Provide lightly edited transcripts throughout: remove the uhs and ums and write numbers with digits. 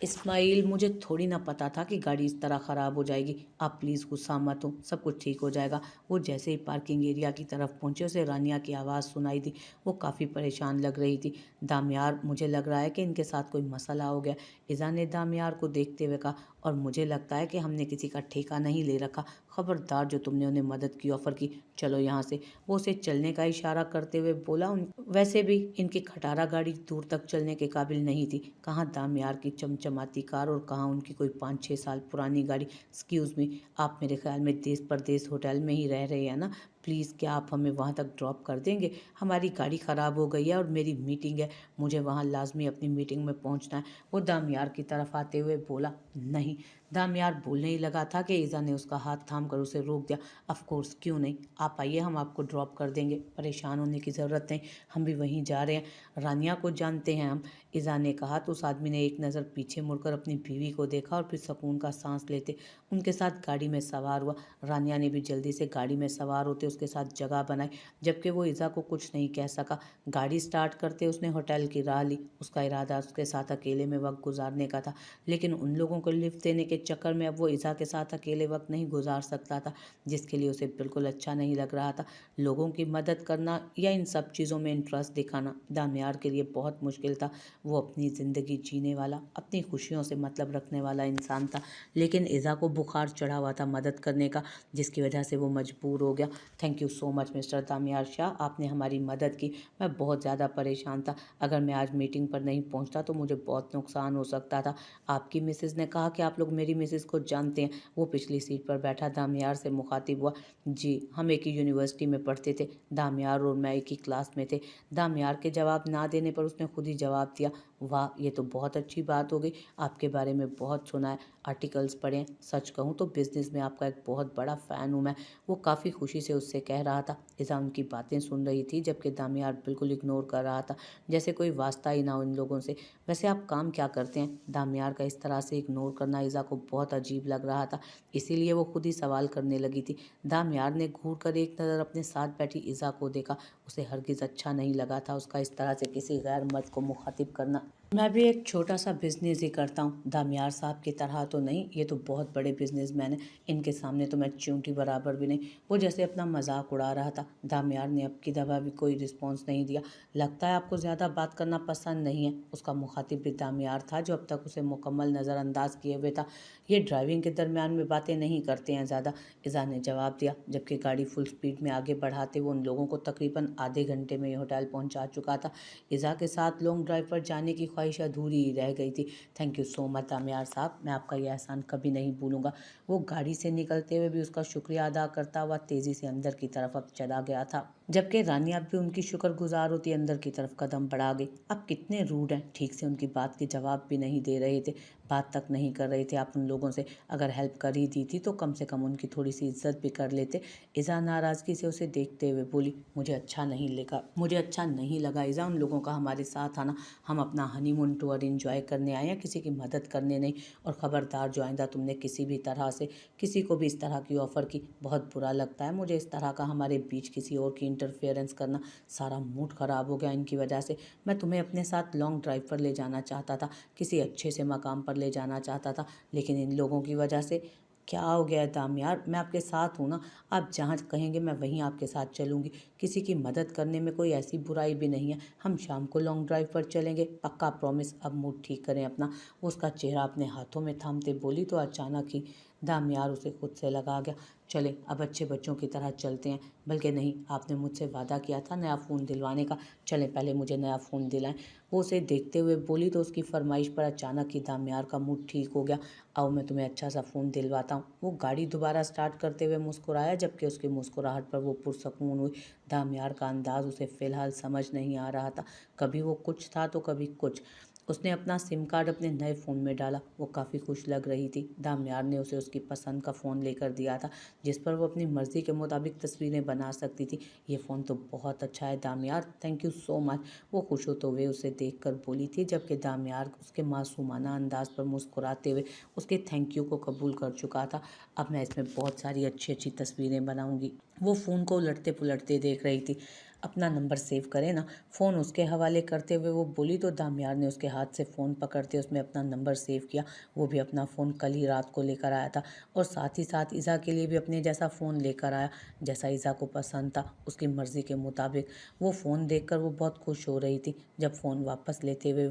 इस्माइल, मुझे थोड़ी ना पता था कि गाड़ी इस तरह ख़राब हो जाएगी। आप प्लीज़ गुस्सा मत हो, सब कुछ ठीक हो जाएगा। वो जैसे ही पार्किंग एरिया की तरफ पहुंचे उसे रानिया की आवाज़ सुनाई दी। वो काफ़ी परेशान लग रही थी। दामियार, मुझे लग रहा है कि इनके साथ कोई मसला हो गया। इज़ा ने दामियार को देखते हुए कहा, और मुझे लगता है कि हमने किसी का ठेका नहीं ले रखा। खबरदार, जो तुमने उन्हें मदद की ऑफ़र की, चलो यहाँ से। वो उसे चलने का इशारा करते हुए बोला। वैसे भी इनकी खटारा गाड़ी दूर तक चलने के काबिल नहीं थी। कहाँ दामियार की चमचमाती कार और कहाँ उनकी कोई 5-6 साल पुरानी गाड़ी। एक्सक्यूज़ मी, आप मेरे ख्याल में देश परदेश होटल में ही रह रहे हैं ना? प्लीज़ क्या आप हमें वहाँ तक ड्रॉप कर देंगे? हमारी गाड़ी ख़राब हो गई है और मेरी मीटिंग है। मुझे वहाँ लाजमी अपनी मीटिंग में पहुँचना है। वो दामियार की तरफ आते हुए बोला। नहीं। दामियार बोलने ही लगा था कि ईज़ा ने उसका हाथ थाम कर उसे रोक दिया। ऑफ कोर्स, क्यों नहीं, आप आइए, हम आपको ड्रॉप कर देंगे। परेशान होने की ज़रूरत नहीं, हम भी वहीं जा रहे हैं। रानिया को जानते हैं हम, ईज़ा ने कहा। तो उस आदमी ने एक नज़र पीछे मुड़कर अपनी बीवी को देखा और फिर सुकून का सांस लेते उनके साथ गाड़ी में सवार हुआ। रानिया ने भी जल्दी से गाड़ी में सवार होते उसके साथ जगह बनाई, जबकि वो ईज़ा को कुछ नहीं कह सका। गाड़ी स्टार्ट करते उसने होटल की राह ली। उसका इरादा उसके साथ अकेले में वक्त गुजारने का था, लेकिन उन लोगों को लिफ्ट देने के चक्कर में अब वो ईज़ा के साथ अकेले वक्त नहीं गुजार सकता था, जिसके लिए उसे बिल्कुल अच्छा नहीं लग रहा था। लोगों की मदद करना या इन सब चीज़ों में इंटरेस्ट दिखाना दामियार के लिए बहुत मुश्किल था। वो अपनी ज़िंदगी जीने वाला, अपनी खुशियों से मतलब रखने वाला इंसान था, लेकिन ईज़ा को बुखार चढ़ा हुआ था मदद करने का, जिसकी वजह से वो मजबूर हो गया। Thank you so much mister Damiyar Shah, आपने हमारी मदद की। मैं बहुत ज़्यादा परेशान था। अगर मैं आज मीटिंग पर नहीं पहुंचता तो मुझे बहुत नुकसान हो सकता था। आपकी मिसेज़ ने कहा कि आप लोग मेरी मिसेज़ को जानते हैं। वो पिछली सीट पर बैठा दामियार से मुखातिब हुआ। जी, हम एक ही यूनिवर्सिटी में पढ़ते थे। दामियार और मैं एक ही क्लास में थे। दामियार के जवाब ना देने पर उसने खुद ही जवाब दिया। वाह, ये तो बहुत अच्छी बात हो गई। आपके बारे में बहुत सुना है, आर्टिकल्स पढ़े हैं। सच कहूँ तो बिज़नेस में आपका एक बहुत बड़ा फ़ैन हूँ मैं। वो काफ़ी खुशी से उससे कह रहा था। ईज़ा उनकी बातें सुन रही थी, जबकि दामियार बिल्कुल इग्नोर कर रहा था, जैसे कोई वास्ता ही ना हो इन लोगों से। वैसे आप काम क्या करते हैं? दामियार का इस तरह से इग्नोर करना ईज़ा को बहुत अजीब लग रहा था, इसीलिए वो खुद ही सवाल करने लगी थी। दामियार ने घूर कर एक नज़र अपने साथ बैठी ईज़ा को देखा। उसे हरगिज़ अच्छा नहीं लगा था उसका इस तरह से किसी गैर मर्द को मुखातिब करना। मैं भी एक छोटा सा बिजनेस ही करता हूँ, दामियार साहब की तरह तो नहीं। ये तो बहुत बड़े बिजनेसमैन हैं, इनके सामने तो मैं चींटी बराबर भी नहीं। वो जैसे अपना मजाक उड़ा रहा था। दामियार ने अब की दफ़ा भी कोई रिस्पॉन्स नहीं दिया। लगता है आपको ज़्यादा बात करना पसंद नहीं है। उसका मुखातिब भी दामियार था, जो अब तक उसे मुकम्मल नज़रअंदाज किए हुए था। ये ड्राइविंग के दरमियान में बातें नहीं करते हैं ज़्यादा, ईज़ा ने जवाब दिया, जबकि गाड़ी फुल स्पीड में आगे बढ़ाते हुए उन लोगों को तकरीबन आधे घंटे में होटल पहुंचा चुका था। ईज़ा के साथ लॉन्ग ड्राइव पर जाने की ख्वाहिश अधूरी ही रह गई थी। थैंक यू सो मच दामियार साहब, मैं आपका यह एहसान कभी नहीं भूलूंगा। वो गाड़ी से निकलते हुए भी उसका शुक्रिया अदा करता हुआ तेज़ी से अंदर की तरफ अब चला गया था, जबकि रानी अब भी उनकी शुक्रगुजार होती अंदर की तरफ कदम बढ़ा गई। अब कितने रूड हैं, ठीक से उनकी बात के जवाब भी नहीं दे रहे थे, बात तक नहीं कर रहे थे आप उन लोगों से। अगर हेल्प कर ही दी थी तो कम से कम उनकी थोड़ी सी इज्जत भी कर लेते। ईज़ा नाराज़गी से उसे देखते हुए बोली, मुझे अच्छा नहीं लगा ईज़ा उन लोगों का हमारे साथ आना। हम अपना हनीमून टूर एंजॉय करने आए हैं, किसी की मदद करने नहीं। और ख़बरदार, जो आइंदा तुमने किसी भी तरह से किसी को भी इस तरह की ऑफ़र की, बहुत बुरा लगता है मुझे इस तरह का हमारे बीच किसी और की इंटरफेरेंस करना। सारा मूड ख़राब हो गया इनकी वजह से। मैं तुम्हें अपने साथ लॉन्ग ड्राइव पर ले जाना चाहता था, किसी अच्छे से मकाम पर ले जाना चाहता था, लेकिन इन लोगों की वजह से। क्या हो गया है दामियार, मैं आपके साथ हूँ ना, आप जहाँ कहेंगे मैं वहीं आपके साथ चलूँगी। किसी की मदद करने में कोई ऐसी बुराई भी नहीं है। हम शाम को लॉन्ग ड्राइव पर चलेंगे, पक्का प्रॉमिस। अब मूड ठीक करें अपना। वो उसका चेहरा अपने हाथों में थामते बोली तो अचानक ही दामियार उसे खुद से लगा गया। चले, अब अच्छे बच्चों की तरह चलते हैं। बल्कि नहीं, आपने मुझसे वादा किया था नया फ़ोन दिलवाने का, चलें पहले मुझे नया फ़ोन दिलाएं। वो उसे देखते हुए बोली तो उसकी फरमाइश पर अचानक ही दामियार का मूड ठीक हो गया। आओ मैं तुम्हें अच्छा सा फ़ोन दिलवाता हूँ। वो गाड़ी दोबारा स्टार्ट करते हुए मुस्कुराया, जबकि उसकी मुस्कुराहट पर वो पुरसकून हुई। दामियार का अंदाज़ उसे फ़िलहाल समझ नहीं आ रहा था, कभी वो कुछ था तो कभी कुछ। उसने अपना सिम कार्ड अपने नए फ़ोन में डाला। वो काफ़ी खुश लग रही थी। दामियार ने उसे उसकी पसंद का फ़ोन लेकर दिया था, जिस पर वो अपनी मर्ज़ी के मुताबिक तस्वीरें बना सकती थी। ये फ़ोन तो बहुत अच्छा है दामियार, थैंक यू सो मच। वो खुश होते हुए उसे देखकर बोली थी, जबकि दामियार उसके मासूमाना अंदाज पर मुस्कुराते हुए उसके थैंक यू को कबूल कर चुका था। अब मैं इसमें बहुत सारी अच्छी अच्छी तस्वीरें बनाऊंगी। वो फ़ोन को उलटते पुलटते देख रही थी। अपना नंबर सेव करे ना। फ़ोन उसके हवाले करते हुए वो बोली तो दामियार ने उसके हाथ से फ़ोन पकड़ते उसमें अपना नंबर सेव किया। वो भी अपना फ़ोन कल ही रात को लेकर आया था और साथ ही साथ ईज़ा के लिए भी अपने जैसा फ़ोन लेकर आया, जैसा ईज़ा को पसंद था उसकी मर्ज़ी के मुताबिक। वो फ़ोन देखकर वो बहुत खुश हो रही थी। जब फ़ोन वापस लेते हुए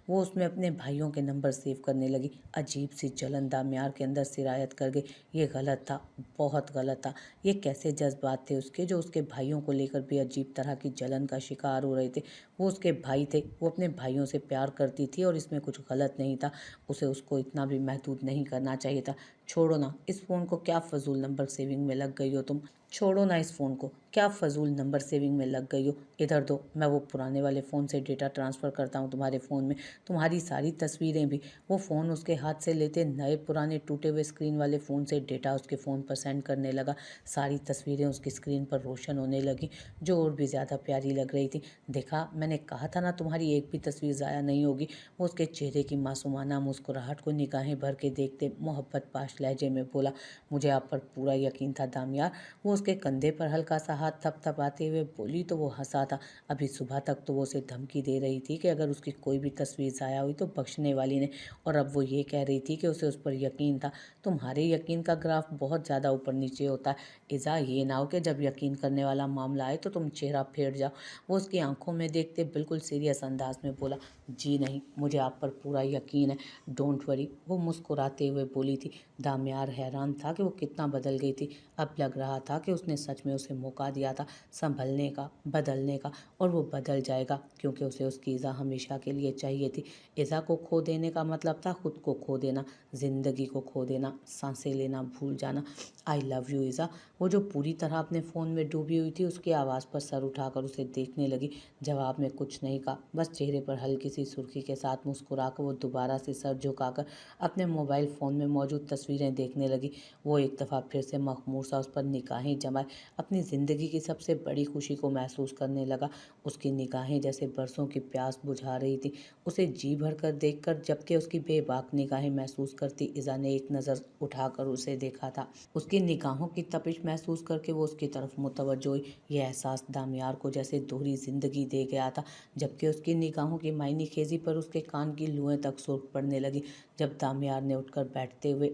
वो उसमें अपने भाइयों के नंबर सेव करने लगी। अजीब सी जलन दामियार के अंदर सिरायत कर गई। ये गलत था, बहुत गलत था। ये कैसे जज्बात थे उसके जो उसके भाइयों को लेकर भी अजीब तरह की जलन का शिकार हो रहे थे। वो उसके भाई थे, वो अपने भाइयों से प्यार करती थी और इसमें कुछ गलत नहीं था। उसे उसको इतना भी महदूद नहीं करना चाहिए था। छोड़ो ना इस फ़ोन को, क्या फ़जूल नंबर सेविंग में लग गई हो तुम। छोड़ो ना इस फ़ोन को, क्या फ़जूल नंबर सेविंग में लग गई हो। इधर दो, मैं वो पुराने वाले फ़ोन से डेटा ट्रांसफ़र करता हूँ तुम्हारे फ़ोन में, तुम्हारी सारी तस्वीरें भी। वो फ़ोन उसके हाथ से लेते नए पुराने टूटे हुए स्क्रीन वाले फ़ोन से डेटा उसके फ़ोन पर सेंड करने लगा। सारी तस्वीरें उसकी स्क्रीन पर रोशन होने लगी, जो और भी ज़्यादा प्यारी लग रही थी। देखा, मैंने कहा था ना तुम्हारी एक भी तस्वीर ज़ाया नहीं होगी। वो उसके चेहरे की मासूमाना मुस्कुराहट को निगाहें भर के देखते मोहब्बत पाश लहजे में बोला, मुझे आप पर पूरा यकीन था दामियार। वो उसके कंधे पर हल्का सा हाथ थपथपाते हुए बोली तो वो हंसा था। अभी सुबह तक तो वो उसे धमकी दे रही थी कि अगर उसकी कोई भी तस्वीर ज़ाया हुई तो बख्शने वाली ने, और अब वो ये कह रही थी कि उसे उस पर यकीन था। तुम्हारे यकीन का ग्राफ बहुत ज़्यादा ऊपर नीचे होता है इज़ा, ये ना हो कि जब यकीन करने वाला मामला आए तो तुम चेहरा फेर जाओ। वो उसकी आंखों में देखते बिल्कुल सीरियस अंदाज में बोला, जी नहीं, मुझे आप पर पूरा यकीन है, डोंट वरी। वो मुस्कुराते हुए बोली थी। दामियार हैरान था कि वो कितना बदल गई थी। अब लग रहा था कि उसने सच में उसे मौका दिया था संभलने का, बदलने का, और वो बदल जाएगा क्योंकि उसे उसकी ईज़ा हमेशा के लिए चाहिए थी। ईज़ा को खो देने का मतलब था खुद को खो देना, ज़िंदगी को खो देना, सांसें लेना भूल जाना। I love you Iza. वो जो पूरी तरह अपने फ़ोन में डूबी हुई थी उसकी आवाज़ पर सर उठाकर उसे देखने लगी। जवाब में कुछ नहीं कहा, बस चेहरे पर हल्की सी सुर्खी के साथ मुस्कुराकर वो दोबारा से सर झुकाकर अपने मोबाइल फ़ोन में मौजूद तस्वीरें देखने लगी। वो एक दफ़ा फिर से मखमूर सा उस पर निगाहें जमाए अपनी ज़िंदगी की सबसे बड़ी खुशी को महसूस करने लगा। उसकी निगाहें जैसे बरसों की प्यास बुझा रही थी उसे जी भर कर देख कर, जबकि उसकी बेबाक निगाहें महसूस करती ईज़ा ने एक नज़र उठाकर उसे देखा था। उसकी निगाहों की तपिश महसूस करके वो उसकी तरफ मुतवज्जो हुई। यह एहसास दामियार को जैसे दोहरी ज़िंदगी दे गया था, जबकि उसकी निगाहों की मायनी खेजी पर उसके कान की लुएं तक सुर्ख पड़ने लगी। जब दामियार ने उठकर बैठते हुए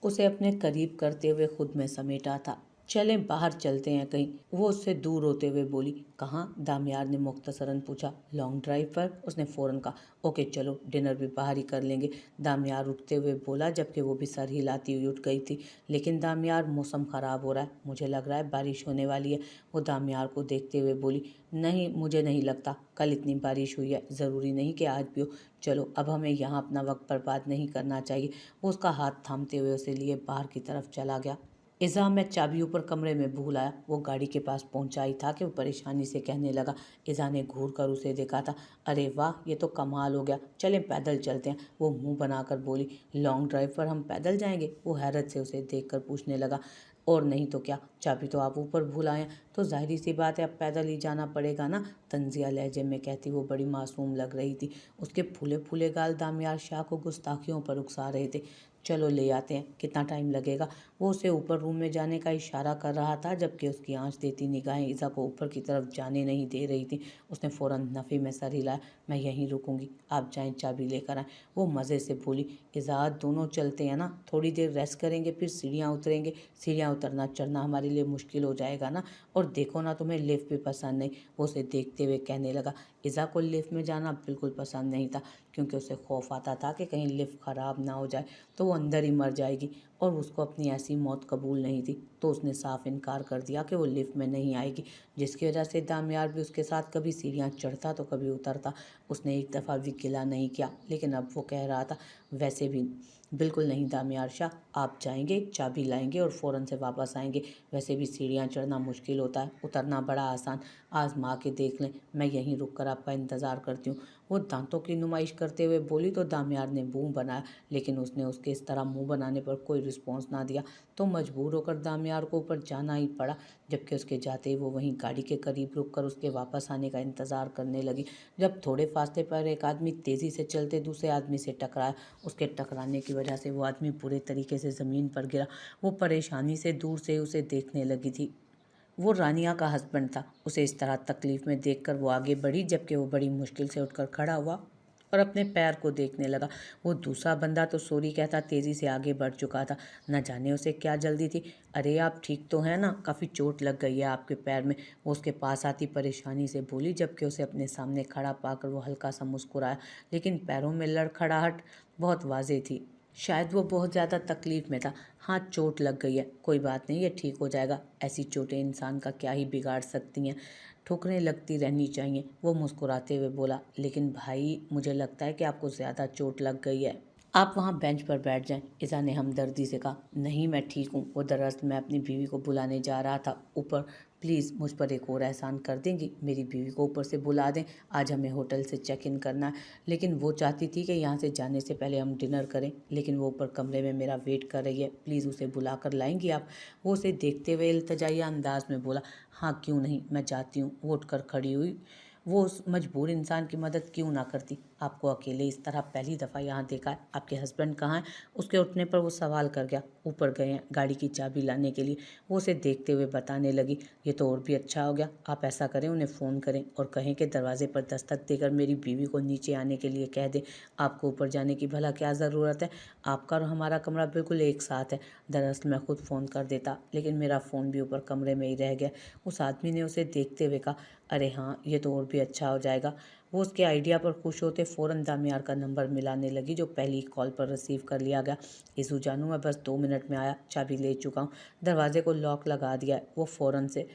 उसे अपने करीब करते हुए खुद में समेटा था। चलें बाहर चलते हैं कहीं, वो उससे दूर होते हुए बोली। कहाँ? दामियार ने मुख्तसरन पूछा। लॉन्ग ड्राइव पर, उसने फ़ौरन कहा। ओके चलो, डिनर भी बाहर ही कर लेंगे, दामियार उठते हुए बोला, जबकि वो भी सर हिलाती हुई उठ गई थी। लेकिन दामियार, मौसम ख़राब हो रहा है, मुझे लग रहा है बारिश होने वाली है। वो दामियार को देखते हुए बोली। नहीं, मुझे नहीं लगता, कल इतनी बारिश हुई है, ज़रूरी नहीं कि आज भी हो। चलो अब हमें यहाँ अपना वक्त बर्बाद नहीं करना चाहिए। वो उसका हाथ थामते हुए उसे लिए बाहर की तरफ चला गया। इज़ा, मैं चाबी ऊपर कमरे में भूल आया। वो गाड़ी के पास पहुंचा ही था कि वो परेशानी से कहने लगा। इज़ा ने घूर कर उसे देखा था। अरे वाह, ये तो कमाल हो गया, चलें पैदल चलते हैं, वो मुंह बनाकर बोली। लॉन्ग ड्राइव पर हम पैदल जाएंगे? वो हैरत से उसे देखकर पूछने लगा। और नहीं तो क्या, चाबी तो आप ऊपर भूल आए हैं, तो जाहिर सी बात है अब पैदल ही जाना पड़ेगा ना, तंजिया लहजे में कहती वो बड़ी मासूम लग रही थी। उसके फूले फूले गाल दामियार शाह को गुस्ताखियों पर उकसा रहे थे। चलो ले आते हैं, कितना टाइम लगेगा? वो उसे ऊपर रूम में जाने का इशारा कर रहा था, जबकि उसकी आंच देती निगाहें ईज़ा को ऊपर की तरफ जाने नहीं दे रही थी। उसने फ़ौरन नफ़ी में सर हिलाया। मैं यहीं रुकूंगी, आप जाएं चाबी लेकर आएं। वो मज़े से बोली। इज़ा, दोनों चलते हैं ना, थोड़ी देर रेस्ट करेंगे फिर सीढ़ियाँ उतरेंगे। सीढ़ियाँ उतरना चढ़ना हमारे लिए मुश्किल हो जाएगा ना, और देखो ना तुम्हें लिफ्ट भी पसंद नहीं। वो उसे देखते हुए कहने लगा। इज़ा को लिफ्ट में जाना बिल्कुल पसंद नहीं था, क्योंकि उसे खौफ आता था कि कहीं लिफ्ट ख़राब ना हो जाए तो वो अंदर ही मर जाएगी, और उसको अपनी ऐसी मौत कबूल नहीं थी। तो उसने साफ इनकार कर दिया कि वो लिफ्ट में नहीं आएगी, जिसकी वजह से दामियार भी उसके साथ कभी सीढ़ियाँ चढ़ता तो कभी उतरता। उसने एक दफ़ा भी गिला नहीं किया, लेकिन अब वो कह रहा था, वैसे भी बिल्कुल नहीं दामियार शाह, आप जाएंगे, चाबी लाएंगे और फ़ौरन से वापस आएंगे। वैसे भी सीढ़ियाँ चढ़ना मुश्किल होता है, उतरना बड़ा आसान, आजमा के देख लें। मैं यहीं रुक कर आपका इंतज़ार करती हूँ। वो दांतों की नुमाइश करते हुए बोली तो दामियार ने मुंह बनाया, लेकिन उसने उसके इस तरह मुंह बनाने पर कोई रिस्पॉन्स ना दिया। तो मजबूर होकर दामियार को ऊपर जाना ही पड़ा, जबकि उसके जाते ही वो वहीं गाड़ी के करीब रुककर उसके वापस आने का इंतज़ार करने लगी। जब थोड़े फासले पर एक आदमी तेज़ी से चलते दूसरे आदमी से टकराया। उसके टकराने की वजह से वो आदमी बुरे तरीके से ज़मीन पर गिरा। वो परेशानी से दूर से उसे देखने लगी थी। वो रानिया का हस्बैंड था। उसे इस तरह तकलीफ में देखकर वो आगे बढ़ी, जबकि वो बड़ी मुश्किल से उठकर खड़ा हुआ और अपने पैर को देखने लगा। वो दूसरा बंदा तो सॉरी कहता तेज़ी से आगे बढ़ चुका था। न जाने उसे क्या जल्दी थी। अरे आप ठीक तो हैं ना, काफ़ी चोट लग गई है आपके पैर में, वो उसके पास आती परेशानी से बोली, जबकि उसे अपने सामने खड़ा पाकर वो हल्का सा मुस्कुराया, लेकिन पैरों में लड़खड़ाहट बहुत वाज़ेह थी। शायद वो बहुत ज़्यादा तकलीफ़ में था। हाँ, चोट लग गई है, कोई बात नहीं, ये ठीक हो जाएगा। ऐसी चोटें इंसान का क्या ही बिगाड़ सकती हैं, ठोकरें लगती रहनी चाहिए, वो मुस्कुराते हुए बोला। लेकिन भाई, मुझे लगता है कि आपको ज़्यादा चोट लग गई है, आप वहाँ बेंच पर बैठ जाएं, ईसा ने हमदर्दी से कहा। नहीं, मैं ठीक हूँ। वो दरअसल मैं अपनी बीवी को बुलाने जा रहा था ऊपर। प्लीज़ मुझ पर एक और एहसान कर देंगी, मेरी बीवी को ऊपर से बुला दें। आज हमें होटल से चेक इन करना है, लेकिन वो चाहती थी कि यहाँ से जाने से पहले हम डिनर करें, लेकिन वो ऊपर कमरे में मेरा वेट कर रही है। प्लीज़ उसे बुला कर लाएंगी आप? वो उसे देखते हुए इल्तजाइया अंदाज में बोला। हाँ, क्यों नहीं, मैं जाती हूँ। वो उठकर खड़ी हुई। वो उस मजबूर इंसान की मदद क्यों ना करती। आपको अकेले इस तरह पहली दफ़ा यहाँ देखा है। आपके हस्बैंड कहाँ हैं? उसके उठने पर वो सवाल कर गया। ऊपर गए हैं गाड़ी की चाबी लाने के लिए, वो उसे देखते हुए बताने लगी। ये तो और भी अच्छा हो गया। आप ऐसा करें, उन्हें फ़ोन करें और कहें कि दरवाजे पर दस्तक देकर मेरी बीवी को नीचे आने के लिए कह दे। आपको ऊपर जाने की भला क्या ज़रूरत है? आपका और हमारा कमरा बिल्कुल एक साथ है। दरअसल मैं खुद फ़ोन कर देता, लेकिन मेरा फ़ोन भी ऊपर कमरे में ही रह गया। उस आदमी ने उसे देखते हुए कहा। अरे हाँ, ये तो और भी अच्छा हो जाएगा। वो उसके आइडिया पर खुश होते फ़ौरन दामियार का नंबर मिलाने लगी, जो पहली कॉल पर रिसीव कर लिया गया। इसू जानू, मैं बस 2 मिनट में आया, चाबी ले चुका हूँ, दरवाजे को लॉक लगा दिया है। वो फ़ौरन से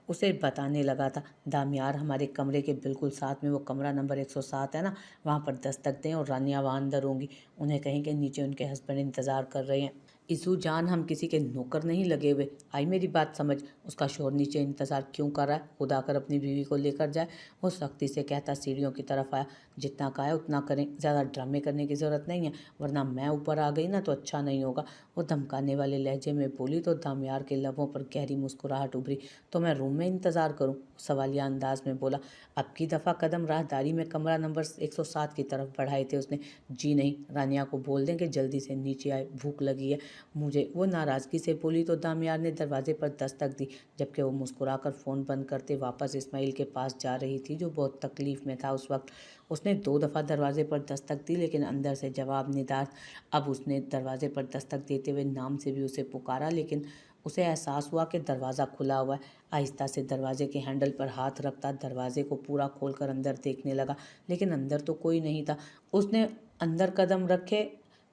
उसे बताने लगा था। दामियार, हमारे कमरे के बिल्कुल साथ में वो कमरा नंबर 107 है ना, वहाँ पर दस्तक दें और रानिया वहाँ अंदर होंगी। उन्हें कहें कि नीचे उनके हस्बैंड इंतज़ार कर रहे हैं। इसू जान, हम किसी के नौकर नहीं लगे हुए, आई मेरी बात समझ। उसका शोर नीचे इंतज़ार क्यों कर रहा है? खुद आकर अपनी बीवी को लेकर जाए। वो सख्ती से कहता सीढ़ियों की तरफ आया। जितना कहा है उतना करें, ज़्यादा ड्रामे करने की ज़रूरत नहीं है, वरना मैं ऊपर आ गई ना तो अच्छा नहीं होगा। वो धमकाने वाले लहजे में बोली तो दामियार के लबों पर गहरी मुस्कुराहट उभरी। तो मैं रूम में इंतज़ार करूं? सवालिया अंदाज में बोला। अब की दफ़ा कदम राहदारी में कमरा नंबर 107 की तरफ बढ़ाए थे उसने। जी नहीं, रानिया को बोल दें कि जल्दी से नीचे आए, भूख लगी है मुझे, वो नाराज़गी से बोली। तो दामियार ने दरवाजे पर दस्तक दी, जबकि वो मुस्कुराकर फ़ोन बंद करते वापस इस्माइल के पास जा रही थी, जो बहुत तकलीफ़ में था उस वक्त। उसने 2 दफ़ा दरवाजे पर दस्तक दी, लेकिन अंदर से जवाब निदार। अब उसने दरवाजे पर दस्तक देते हुए नाम से भी उसे पुकारा, लेकिन उसे एहसास हुआ कि दरवाज़ा खुला हुआ है। आहिस्ता से दरवाजे के हैंडल पर हाथ रखता दरवाजे को पूरा खोलकर अंदर देखने लगा, लेकिन अंदर तो कोई नहीं था। उसने अंदर कदम रखे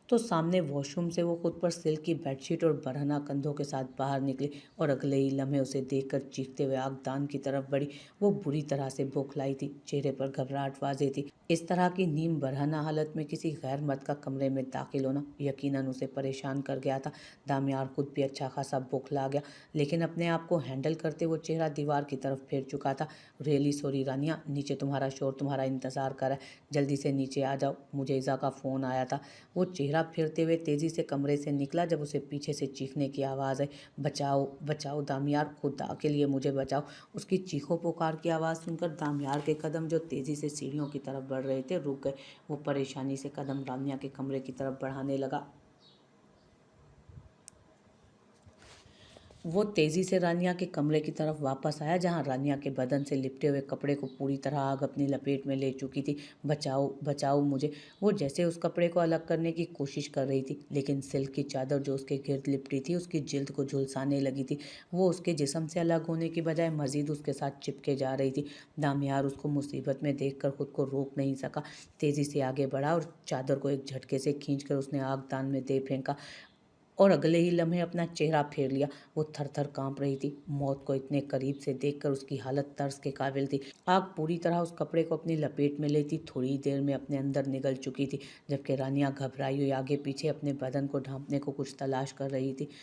तो सामने वॉशरूम से वो खुद पर सिल्क की बेडशीट और बरहना कंधों के साथ बाहर निकली, और अगले ही लम्हे उसे देखकर चीखते हुए आगदान की तरफ बढ़ी। वो बुरी तरह से बौखलाई थी, चेहरे पर घबराहट वाज़ेह थी। इस तरह की नीम बरहना हालत में किसी गैर मर्द का कमरे में दाखिल होना यकीनन उसे परेशान कर गया था। दामियार खुद भी अच्छा खासा बौखला गया, लेकिन अपने आप को हैंडल करते वो चेहरा दीवार की तरफ फेर चुका था। रियली सॉरी रानिया, नीचे तुम्हारा शोर तुम्हारा इंतज़ार कर रहा है, जल्दी से नीचे आ जाओ, मुझे ईज़ा का फ़ोन आया था। वो चेहरा फिरते हुए तेज़ी से कमरे से निकला, जब उसे पीछे से चीखने की आवाज़ आई। बचाओ बचाओ दामियार, खुदा के लिए मुझे बचाओ। उसकी चीखों पुकार की आवाज़ सुनकर दामियार के कदम, जो तेज़ी से सीढ़ियों की तरफ बढ़ रहे थे, रुक गए। वो परेशानी से कदम रानिया के कमरे की तरफ बढ़ाने लगा। वो तेज़ी से रानिया के कमरे की तरफ वापस आया, जहां रानिया के बदन से लिपटे हुए कपड़े को पूरी तरह आग अपनी लपेट में ले चुकी थी। बचाओ बचाओ मुझे, वो जैसे उस कपड़े को अलग करने की कोशिश कर रही थी, लेकिन सिल्क की चादर जो उसके गिर्द लिपटी थी उसकी जिल्द को झुलसाने लगी थी। वो उसके जिस्म से अलग होने की बजाय मजीद उसके साथ चिपके जा रही थी। दामियार उसको मुसीबत में देखकर खुद को रोक नहीं सका, तेज़ी से आगे बढ़ा और चादर को एक झटके से खींचकर उसने आगदान में दे फेंका, और अगले ही लम्हे अपना चेहरा फेर लिया। वो थर-थर काँप रही थी। मौत को इतने करीब से देखकर उसकी हालत तरस के काबिल थी। आग पूरी तरह उस कपड़े को अपनी लपेट में लेती थोड़ी देर में अपने अंदर निगल चुकी थी, जबकि रानिया घबराई हुई आगे पीछे अपने बदन को ढांपने को कुछ तलाश कर रही थी।